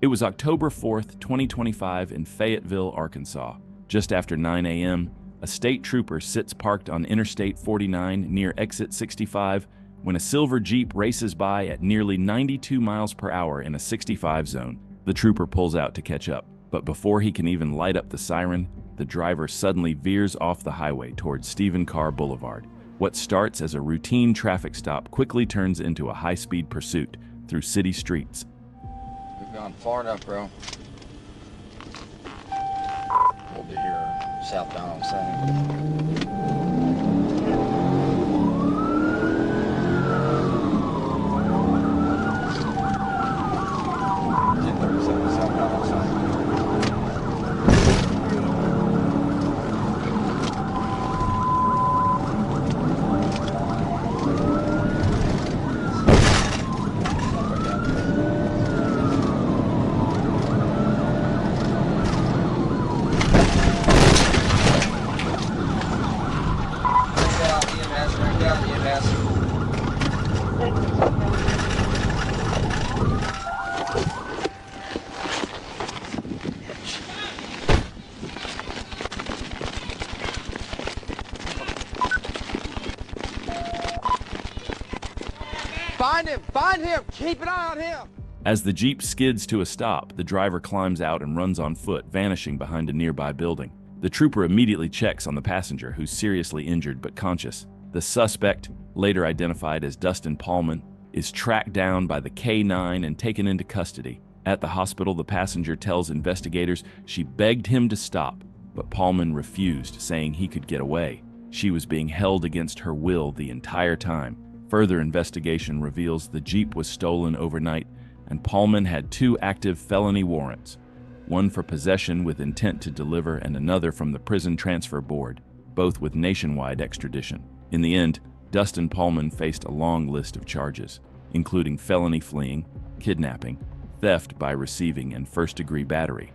It was October 4th, 2025 in Fayetteville, Arkansas. Just after 9 a.m., a state trooper sits parked on Interstate 49 near Exit 65 when a silver Jeep races by at nearly 92 miles per hour in a 65 zone. The trooper pulls out to catch up, but before he can even light up the siren, the driver suddenly veers off the highway towards Stephen Carr Boulevard. What starts as a routine traffic stop quickly turns into a high-speed pursuit through city streets. We've gone far enough, bro. We'll be here southbound on 70. Find him! Keep an eye on him! As the Jeep skids to a stop, the driver climbs out and runs on foot, vanishing behind a nearby building. The trooper immediately checks on the passenger, who's seriously injured but conscious. The suspect, later identified as Dustin Paulman, is tracked down by the K-9 and taken into custody. At the hospital, the passenger tells investigators she begged him to stop, but Paulman refused, saying he could get away. She was being held against her will the entire time. Further investigation reveals the Jeep was stolen overnight, and Paulman had 2 active felony warrants, one for possession with intent to deliver and another from the Prison Transfer Board, both with nationwide extradition. In the end, Dustin Paulman faced a long list of charges, including felony fleeing, kidnapping, theft by receiving, and first-degree battery.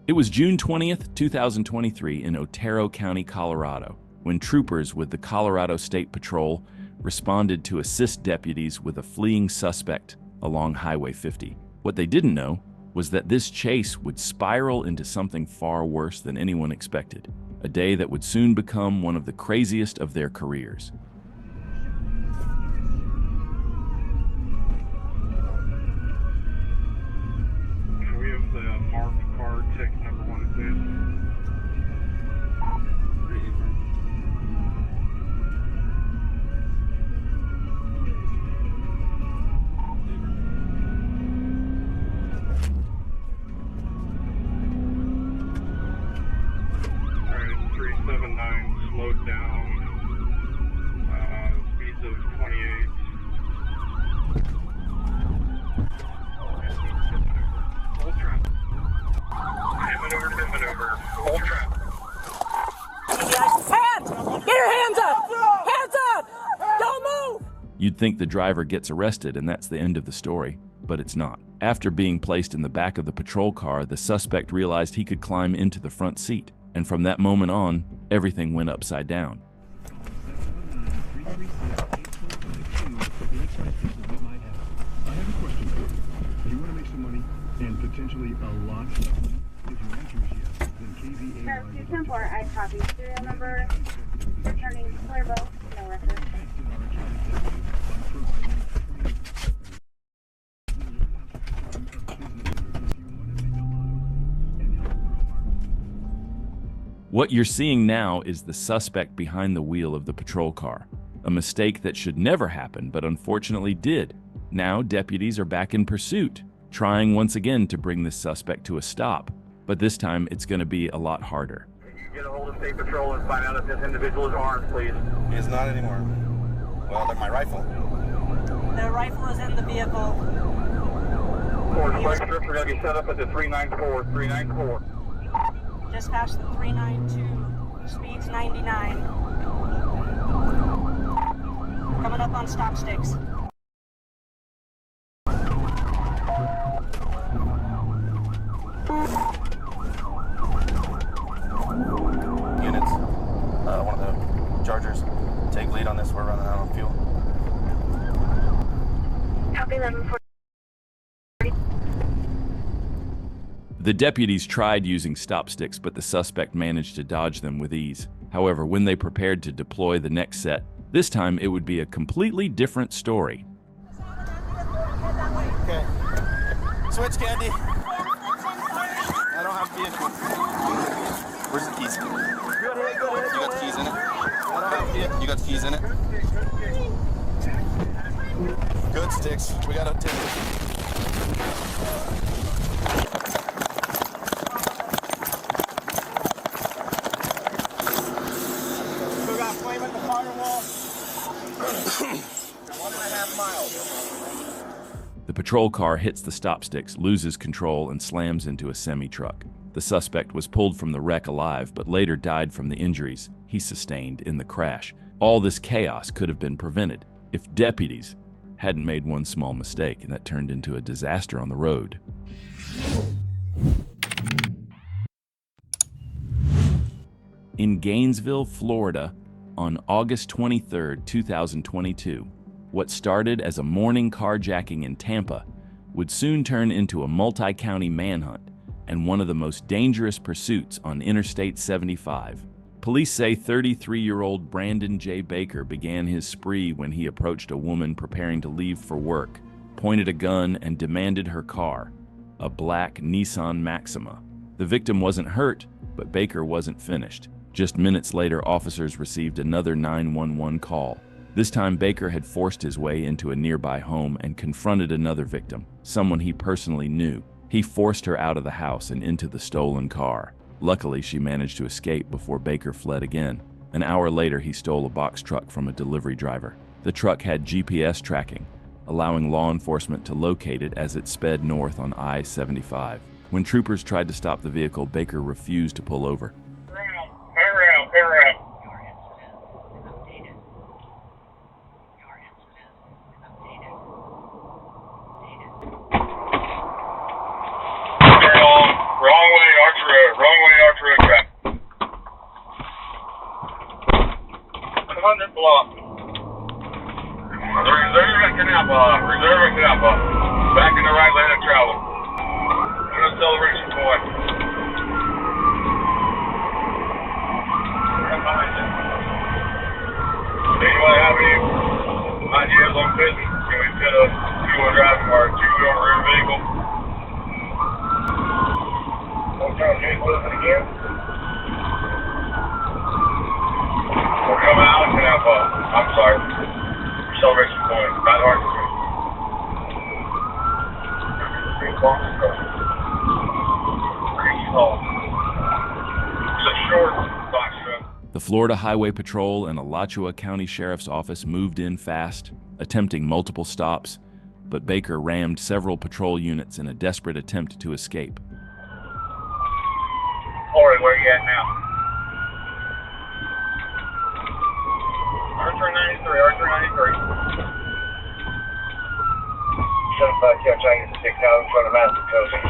It was June 20th, 2023 in Otero County, Colorado, when troopers with the Colorado State Patrol responded to assist deputies with a fleeing suspect along Highway 50. What they didn't know was that this chase would spiral into something far worse than anyone expected, a day that would soon become one of the craziest of their careers. We have the marked car, tick number 1, please. Alright, 379 slowed down, speeds of 28. Maneuver. Hold traffic. Hands! Get your hands up! Hands up! Don't move! You'd think the driver gets arrested and that's the end of the story, but it's not. After being placed in the back of the patrol car, the suspect realized he could climb into the front seat, and from that moment on, everything went upside down. I have a question for you. You want to make some money and potentially a lot of money? If your answer is yes, then KVA. Sir, 210-4, I copy. Serial number, returning Clearville, no record. What you're seeing now is the suspect behind the wheel of the patrol car, a mistake that should never happen but unfortunately did. Now deputies are back in pursuit, trying once again to bring this suspect to a stop, but this time it's going to be a lot harder. Get a hold of State Patrol and find out if this individual is armed, please. He is not anymore. Well, they're my rifle. The rifle is in the vehicle. Forward flight strips are going to be set up at the 394, 394. Just past the 392, speeds 99. Coming up on stop sticks. Units, one of the Chargers, take lead on this. We're running out on fuel. Copy 1140. The deputies tried using stop sticks, but the suspect managed to dodge them with ease. However, when they prepared to deploy the next set, this time it would be a completely different story. Okay. Switch, Candy. I don't have vehicle. Where's the keys? Go ahead, go ahead. You got the keys in it? I don't have vehicle. You got the keys in it? Good sticks. We got a ticket. We got flame at the firewall. 1.5 miles. The patrol car hits the stop sticks, loses control, and slams into a semi-truck. The suspect was pulled from the wreck alive, but later died from the injuries he sustained in the crash. All this chaos could have been prevented if deputies hadn't made one small mistake, and that turned into a disaster on the road. In Gainesville, Florida, on August 23, 2022, what started as a morning carjacking in Tampa would soon turn into a multi-county manhunt and one of the most dangerous pursuits on Interstate 75. Police say 33-year-old Brandon J. Baker began his spree when he approached a woman preparing to leave for work, pointed a gun, and demanded her car, a black Nissan Maxima. The victim wasn't hurt, but Baker wasn't finished. Just minutes later, officers received another 911 call. This time, Baker had forced his way into a nearby home and confronted another victim, someone he personally knew. He forced her out of the house and into the stolen car. Luckily, she managed to escape before Baker fled again. An hour later, he stole a box truck from a delivery driver. The truck had GPS tracking, allowing law enforcement to locate it as it sped north on I-75. When troopers tried to stop the vehicle, Baker refused to pull over. Back in the right lane of travel. An acceleration point. Right behind you. Anybody have any ideas on fitting? Can we fit a two-wheel drive or a two-wheel rear vehicle? What kind of vehicle is it again? We're coming out and have I'm sorry. Acceleration point. Not hard to do. The Florida Highway Patrol and Alachua County Sheriff's Office moved in fast, attempting multiple stops, but Baker rammed several patrol units in a desperate attempt to escape. Corey, where you at now? R393. 75 catch, I get 6 out in front of Master Coast. What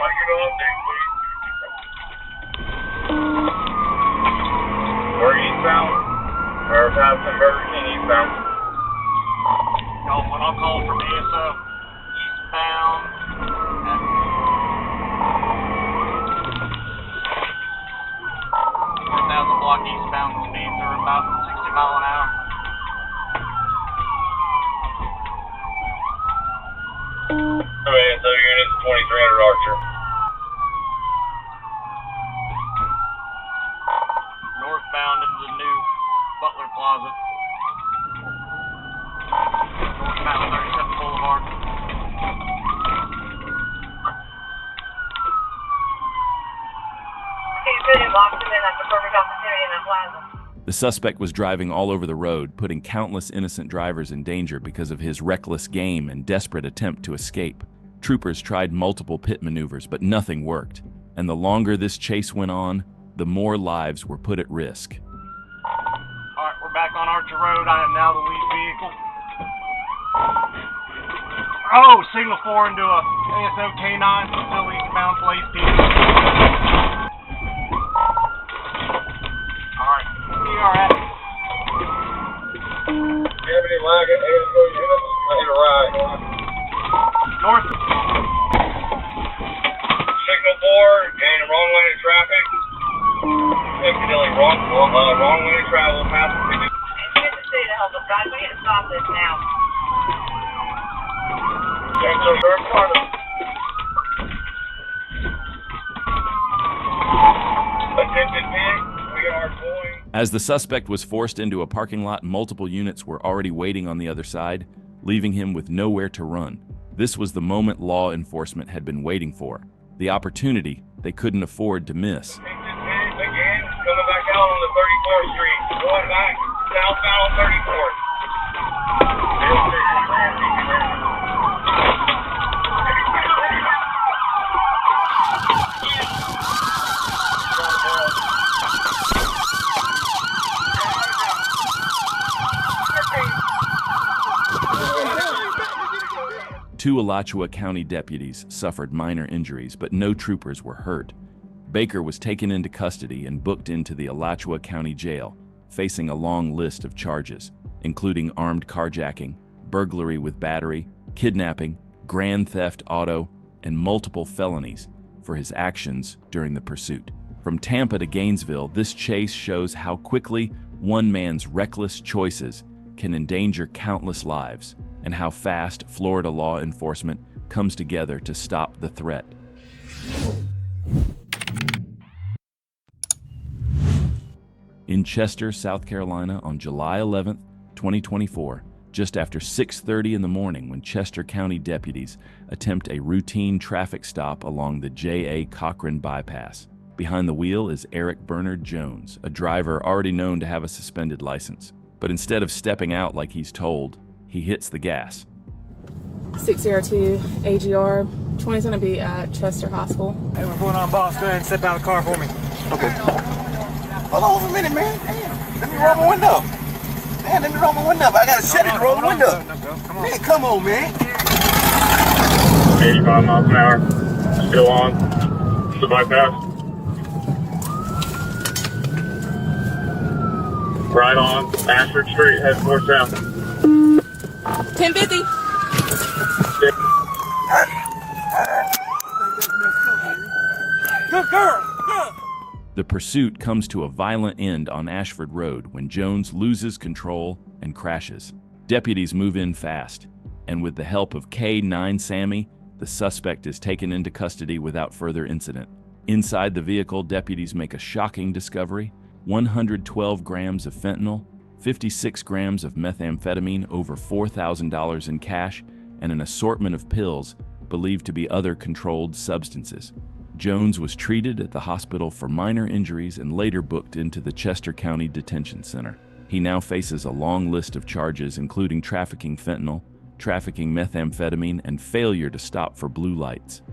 are you going to update, please? We're eastbound, or past some Burger King eastbound. When I'll call from ASO eastbound. 4,000 block eastbound speeds are about 60 miles an hour. ASO units 2300 Archer. Northbound into the new Butler Plaza. Northbound 37 Boulevard. That's the perfect opportunity in that plaza. The suspect was driving all over the road, putting countless innocent drivers in danger because of his reckless game and desperate attempt to escape. Troopers tried multiple pit maneuvers, but nothing worked. And the longer this chase went on, the more lives were put at risk. Alright, we're back on Archer Road. I am now the lead vehicle. Oh, signal 4 into a ASO K9, still eastbound, place P. Alright, we are at. Do you have any your lag at ASO units. I hit a right. North. Signal 4 and wrong lane of traffic. Evidently wrong lane of travel. Past the Get the city to help us, guys. We need to stop this now. so third part of attempted pig. We are going. As the suspect was forced into a parking lot, multiple units were already waiting on the other side, leaving him with nowhere to run. This was the moment law enforcement had been waiting for, the opportunity they couldn't afford to miss. Again, coming back out on the 34th Street. Going back southbound on 34th. Two Alachua County deputies suffered minor injuries, but no troopers were hurt. Baker was taken into custody and booked into the Alachua County Jail, facing a long list of charges, including armed carjacking, burglary with battery, kidnapping, grand theft auto, and multiple felonies for his actions during the pursuit. From Tampa to Gainesville, this chase shows how quickly one man's reckless choices can endanger countless lives, and how fast Florida law enforcement comes together to stop the threat. In Chester, South Carolina, on July 11, 2024, just after 6:30 in the morning, when Chester County deputies attempt a routine traffic stop along the J.A. Cochran bypass. Behind the wheel is Eric Bernard Jones, a driver already known to have a suspended license. But instead of stepping out like he's told, he hits the gas. 602 AGR. 20's gonna be at Chester Hospital. Hey, what's going on, boss? Go ahead and step out of the car for me. Okay. Hold on for a minute, man. Damn. Let me roll my window. Man, let me roll my window. I gotta shut it to roll the window. Come on. Man, come on, man. 85 miles an hour. Still on. The bypass. Right on Ashford Street, head north south. 1050. Good girl. The pursuit comes to a violent end on Ashford Road when Jones loses control and crashes. Deputies move in fast, and with the help of K9 Sammy, the suspect is taken into custody without further incident. Inside the vehicle, deputies make a shocking discovery: 112 grams of fentanyl, 56 grams of methamphetamine, over $4,000 in cash, and an assortment of pills believed to be other controlled substances. Jones was treated at the hospital for minor injuries and later booked into the Chester County Detention Center. He now faces a long list of charges, including trafficking fentanyl, trafficking methamphetamine, and failure to stop for blue lights.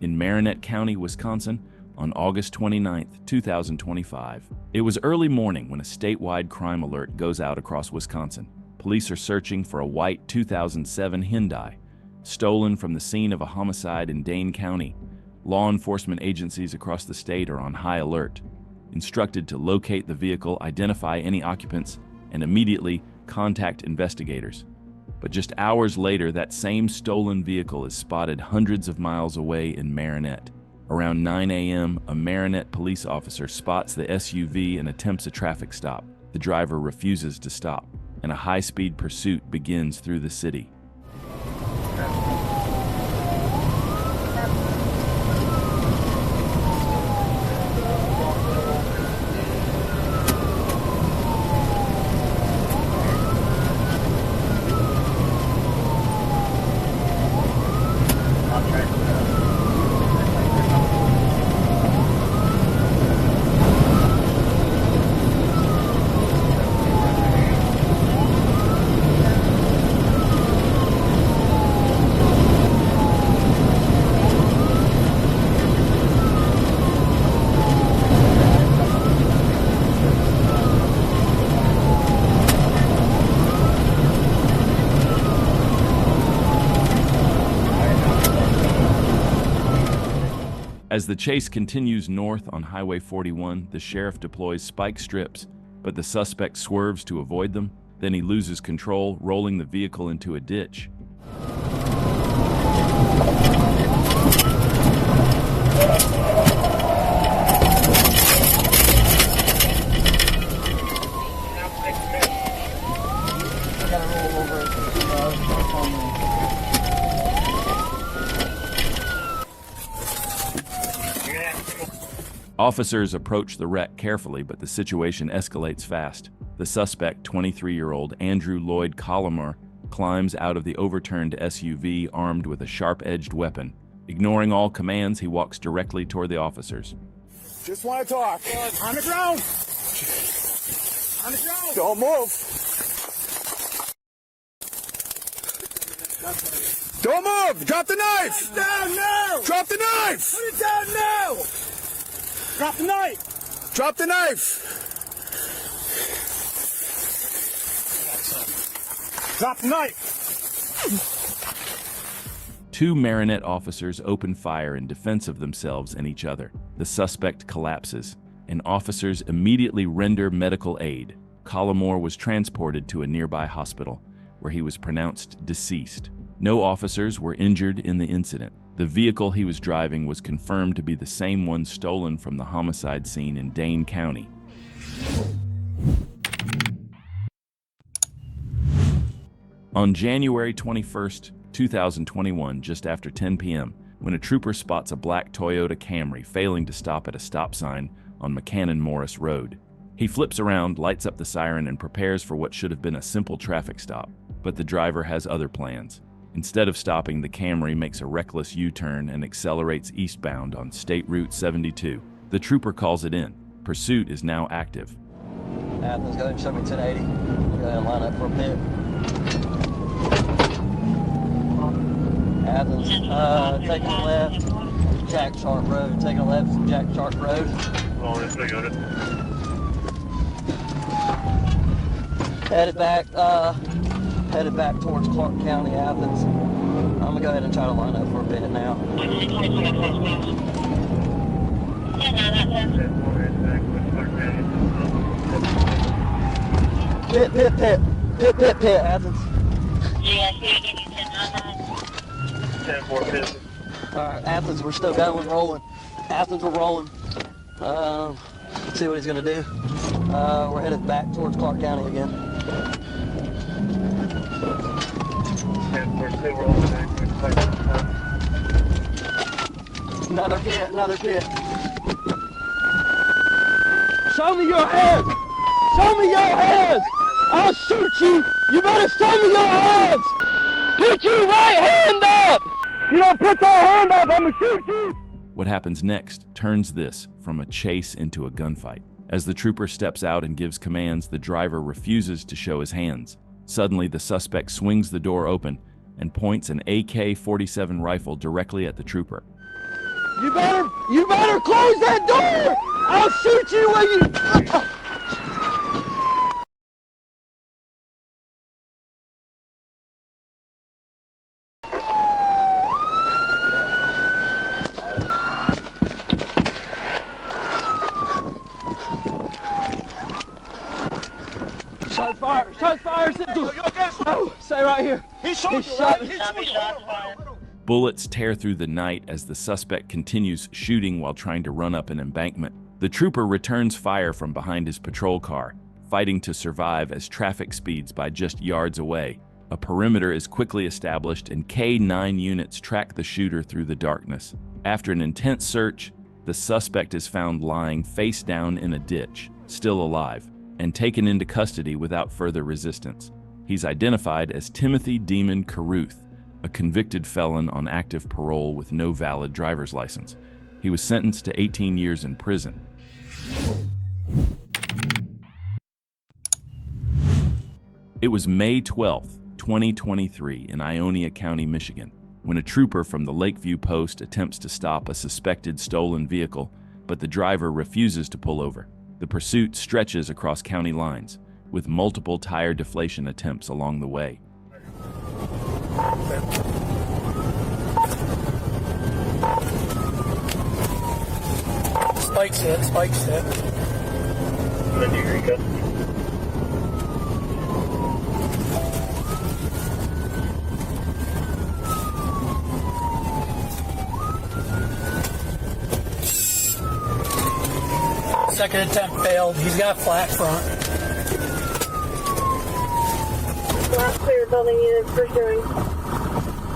In Marinette County, Wisconsin, on August 29, 2025. It was early morning when a statewide crime alert goes out across Wisconsin. Police are searching for a white 2007 Hyundai, stolen from the scene of a homicide in Dane County. Law enforcement agencies across the state are on high alert, instructed to locate the vehicle, identify any occupants, and immediately contact investigators. But just hours later, that same stolen vehicle is spotted hundreds of miles away in Marinette. Around 9 a.m., a Marinette police officer spots the SUV and attempts a traffic stop. The driver refuses to stop, and a high-speed pursuit begins through the city. As the chase continues north on Highway 41, the sheriff deploys spike strips, but the suspect swerves to avoid them. Then he loses control, rolling the vehicle into a ditch. Officers approach the wreck carefully, but the situation escalates fast. The suspect, 23-year-old Andrew Lloyd Collimore, climbs out of the overturned SUV armed with a sharp-edged weapon. Ignoring all commands, he walks directly toward the officers. Just want to talk. On the ground. On the ground. Don't move. Don't move. Drop the knife. Put it down now. Drop the knife. Put it down now. Drop the knife. Drop the knife. Drop the knife. Two Marinette officers open fire in defense of themselves and each other. The suspect collapses, and officers immediately render medical aid. Collimore was transported to a nearby hospital, where he was pronounced deceased. No officers were injured in the incident. The vehicle he was driving was confirmed to be the same one stolen from the homicide scene in Dane County. On January 21st, 2021, just after 10 p.m., when a trooper spots a black Toyota Camry failing to stop at a stop sign on McCannon Morris Road. He flips around, lights up the siren, and prepares for what should have been a simple traffic stop. But the driver has other plans. Instead of stopping, the Camry makes a reckless U-turn and accelerates eastbound on State Route 72. The trooper calls it in. Pursuit is now active. Athens, go ahead and show me 1080. Go ahead and line up for a pit. Athens, taking a left, Jack Sharp Road. Taking a left from Jack Sharp Road. Oh, yes, I got it. Headed back towards Clark County, Athens. I'm gonna go ahead and try to line up for a bit now. Pit, Athens. Alright, Athens, we're still going, rolling. Athens, we're rolling. See what he's gonna do. We're headed back towards Clark County again. Another pit. Show me your hands! Show me your hands! I'll shoot you! You better show me your hands! Put your right hand up! You don't put that hand up, I'm gonna shoot you! What happens next turns this from a chase into a gunfight. As the trooper steps out and gives commands, the driver refuses to show his hands. Suddenly, the suspect swings the door open and points an AK-47 rifle directly at the trooper. You better close that door! I'll shoot you when you... Shot fire, oh, stay right here. He shot me. Bullets tear through the night as the suspect continues shooting while trying to run up an embankment. The trooper returns fire from behind his patrol car, fighting to survive as traffic speeds by just yards away. A perimeter is quickly established and K-9 units track the shooter through the darkness. After an intense search, the suspect is found lying face down in a ditch, still alive, and taken into custody without further resistance. He's identified as Timothy Demon Caruth, a convicted felon on active parole with no valid driver's license. He was sentenced to 18 years in prison. It was May 12, 2023 in Ionia County, Michigan, when a trooper from the Lakeview Post attempts to stop a suspected stolen vehicle, but the driver refuses to pull over. The pursuit stretches across county lines, with multiple tire deflation attempts along the way. Spike's hit. Second attempt failed. He's got flat front. Last clear building units pursuing.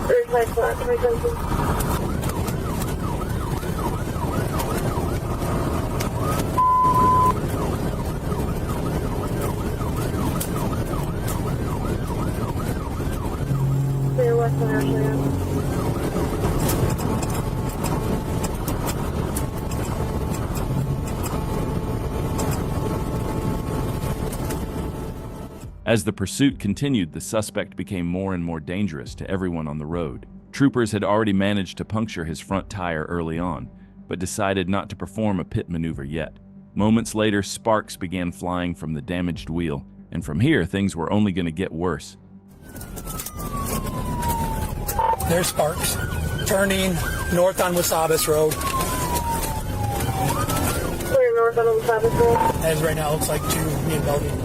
Third high flat, 2017. Clear west on Ashley Ave. As the pursuit continued, the suspect became more and more dangerous to everyone on the road. Troopers had already managed to puncture his front tire early on, but decided not to perform a pit maneuver yet. Moments later, sparks began flying from the damaged wheel, and from here, things were only going to get worse. There's sparks. Turning north on Wasabas Road. Clear north on Wasabas Road. As right now, it looks like two main buildings.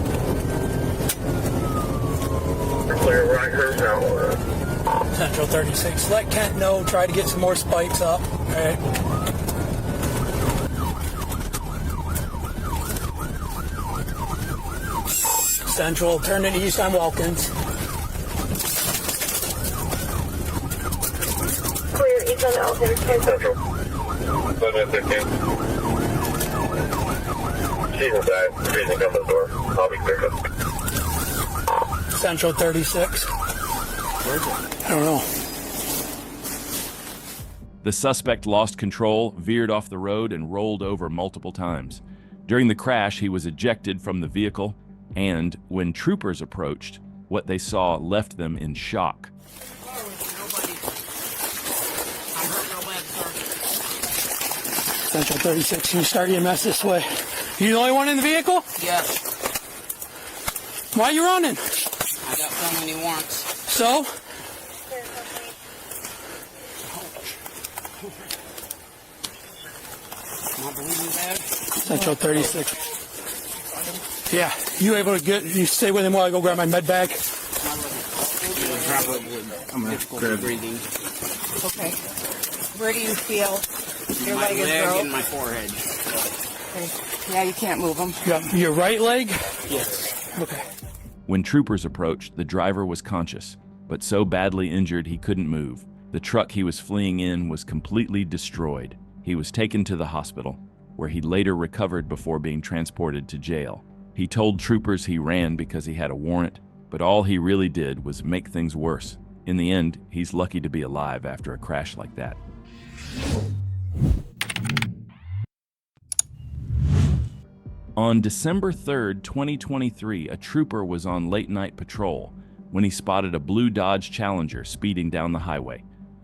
Clear right here now. Central 36. Let Kent know. Try to get some more spikes up. All right. Central, turning east on Wilkins. Clear east on Elkins. Central. 715. Diesel guy, freezing up the door. I'll be cleared up. Central 36. I don't know. The suspect lost control, veered off the road, and rolled over multiple times. During the crash, he was ejected from the vehicle, and when troopers approached, what they saw left them in shock. Central 36, can you start EMS this way? You the only one in the vehicle? Yes. Why are you running? I got so many warrants. So? Not breathing bad. Central 36. Yeah, you able to you stay with him while I go grab my med bag? I'm going to grab breathing. Okay. Where do you feel your leg is broke? My leg and my forehead. Okay. Yeah, you can't move them. Your right leg? Yes. Okay. When troopers approached, the driver was conscious, but so badly injured he couldn't move. The truck he was fleeing in was completely destroyed. He was taken to the hospital, where he later recovered before being transported to jail. He told troopers he ran because he had a warrant, but all he really did was make things worse. In the end, he's lucky to be alive after a crash like that. On December 3rd, 2023, a trooper was on late-night patrol when he spotted a blue Dodge Challenger speeding down the highway.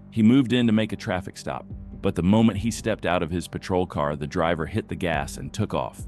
He moved in to make a traffic stop, but the moment he stepped out of his patrol car, the driver hit the gas and took off.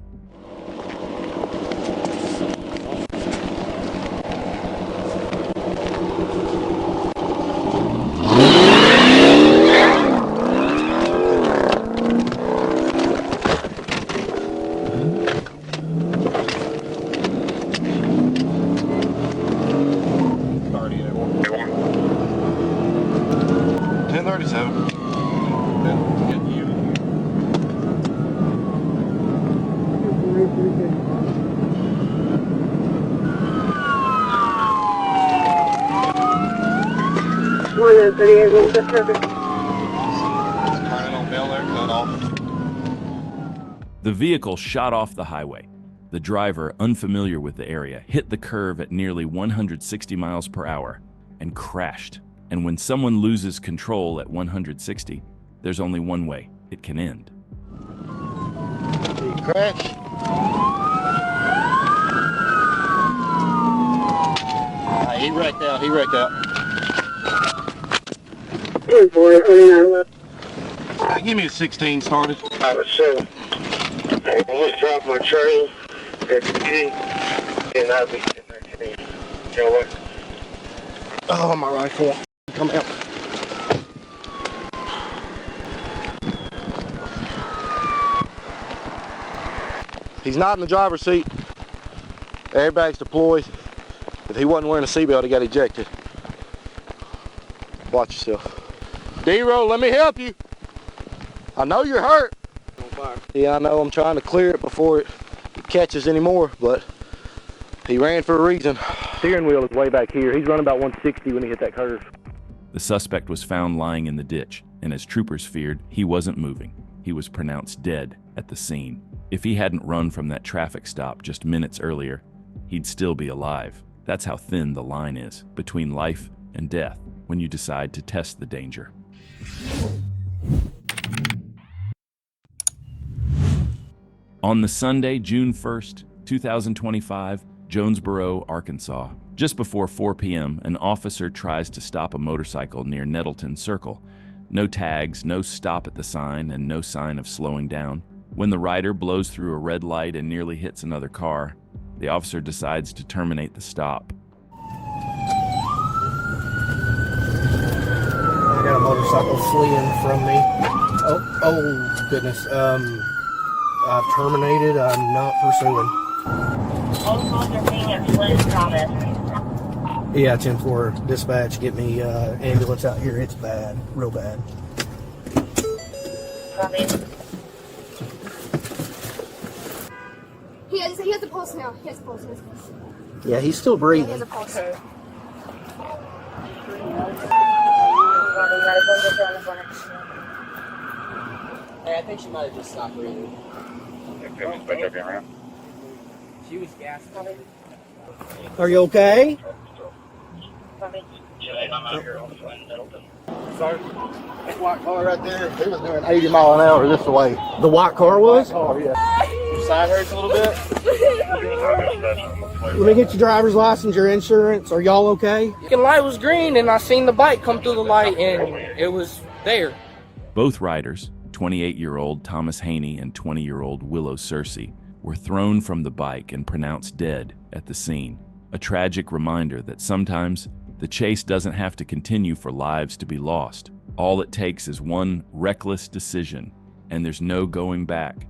The vehicle shot off the highway. The driver, unfamiliar with the area, hit the curve at nearly 160 miles per hour and crashed. And when someone loses control at 160, there's only one way it can end. He crashed. He wrecked out. Give me a 16 started. I was so. I just dropped my train at the beginning, and I'll be sitting there today. You know what? Oh, my rifle. Come out. He's not in the driver's seat. Airbag's deployed. If he wasn't wearing a seatbelt, he got ejected. Watch yourself. D-Roll, let me help you. I know you're hurt. Yeah, I know. I'm trying to clear it before it catches anymore, but he ran for a reason. Steering wheel is way back here. He's running about 160 when he hit that curve. The suspect was found lying in the ditch, and as troopers feared, he wasn't moving. He was pronounced dead at the scene. If he hadn't run from that traffic stop just minutes earlier, he'd still be alive. That's how thin the line is between life and death when you decide to test the danger. On the Sunday, June 1st, 2025, Jonesboro, Arkansas. Just before 4 p.m., an officer tries to stop a motorcycle near Nettleton Circle. No tags, no stop at the sign, and no sign of slowing down. When the rider blows through a red light and nearly hits another car, the officer decides to terminate the stop. I got a motorcycle fleeing from me. Oh goodness. I've terminated. I'm not pursuing. All calls are being at Flint Promise. Yeah, 10-4 dispatch. Get me ambulance out here. It's bad, real bad. Copy. He has a pulse now. He has a pulse. Yeah, he's still breathing. He has a pulse. Hey, I think she might have just stopped breathing. She was gasped. Are you okay? Sorry. That white car right there, he was doing 80 miles an hour this way. The white car was? Oh, yeah. Your side hurts a little bit? Let me get your driver's license, your insurance. Are y'all okay? The light was green, and I seen the bike come through the light, and it was there. Both riders, 28-year-old Thomas Haney and 20-year-old Willow Searcy, were thrown from the bike and pronounced dead at the scene. A tragic reminder that sometimes the chase doesn't have to continue for lives to be lost. All it takes is one reckless decision, and there's no going back.